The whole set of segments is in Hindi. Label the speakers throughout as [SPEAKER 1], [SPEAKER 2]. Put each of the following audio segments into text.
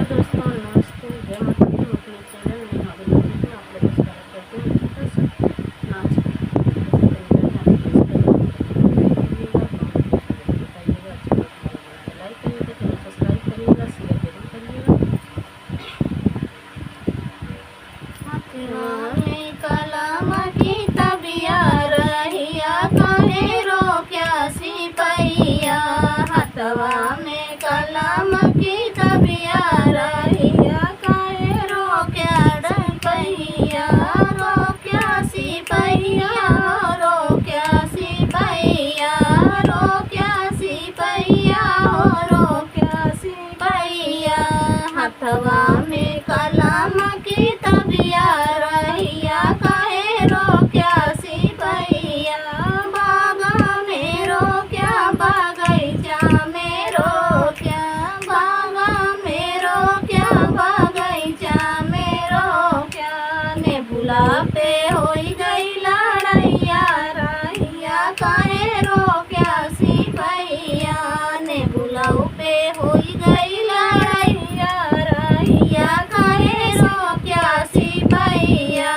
[SPEAKER 1] दोस्तों, नमस्ते, जय माता दी। मैं अपने चैनल में अभिनंदन में आप लोगों का स्वागत करती हूँ। छोटा सा नाच कैसे तरीका है आप इसका करिएगा, कमेंट बताइएगा। अच्छा लगा लाइक करिएगा, चैनल सब्सक्राइब करिएगा, शेयर जरूर करिएगा। हाथवा में कलम की तबिया रहिया काहे रोक्या सिपहिया। हाथवा में कलम की तबिया रहिया काहे रोक्या डपहिया। रोक्या सिपहिया, रोक्या सिपहिया, रोक्या सिपहिया, रोक्या सिपहिया। हाथवा में कलम की तबिया रहिया काहे रोक्या सिपहिया। बागा में रोक्या, बगैचा में रोक्या, बागा में रोक्या, बगैचा में रोक्या। ने बुला पे होई गई लड़ैया रहिया काहे रोक्या सिपहिया। ने बुलाऊ पे होई गई लड़ैया रहिया काहे रोक्या सिपहिया।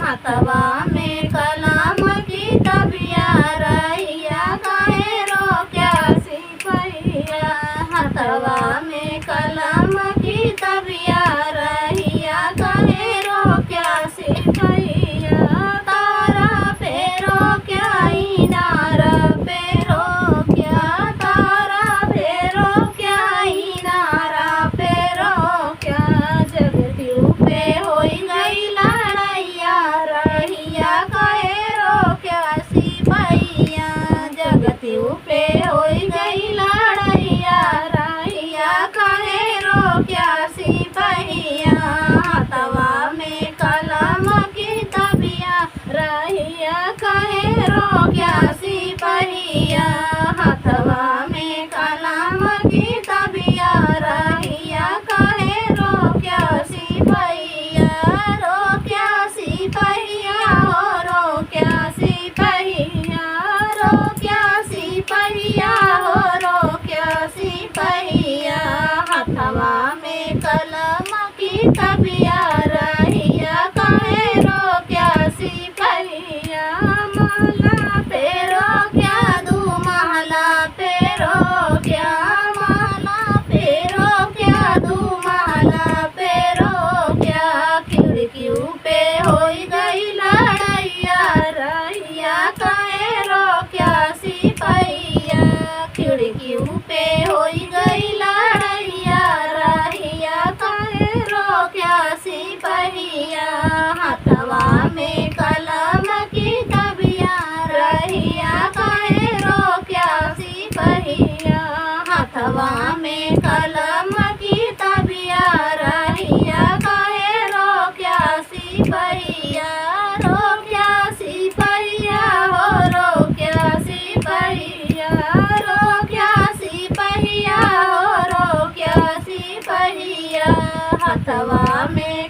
[SPEAKER 1] हाथवा में कलम की तबिया रहिया काहे रोक्या सिपहिया। हाथवा में कलम की तबिया रहिया काहे रोक्या सिपहिया। तारा पे रोक्या, इनार पे रोक्या, तारा पे रोक्या, इनार पे रोक्या। जगतियों पे होई गई लड़ैया रहिया काहे रोक्या सिपहिया। जगतियों पे होई गई लड़ैया रहिया काहे रोक्या सिपहिया। हाथवा में कलम की तबिया रहिया काहे रोक्या सिपहिया। हाथवा में कलम की तबिया रहिया काहे रोक्या सिपहिया। रोक्या सिपहिया, हो रोक्या सिपहिया, रोक्या सिपहिया, हो रोक्या सिपहिया। हाथवा में कलम की तबिया रहिया काहे रोक्या सिपहिया। महला पे रोक्या, दू महला पे रोक्या, महला पे रोक्या, दू महला पे रोक्या। खिड़कियों पे होई गई लड़ैया रहिया काहे रोक्या सिपहिया। खिड़कियों पे होई गई लड़ैया रहिया काहे रोक्या सिपहिया। हाथवा में कलम की तबिया रहिया काहे रोक्या सिपहिया। हाथवा में कलम की तबिया रहिया काहे रोक्या सिपहिया। रोक्या सिपहिया, हो रोक्या सिपहिया, रोक्या सिपहिया, हो रोक्या सिपहिया। हाथवा में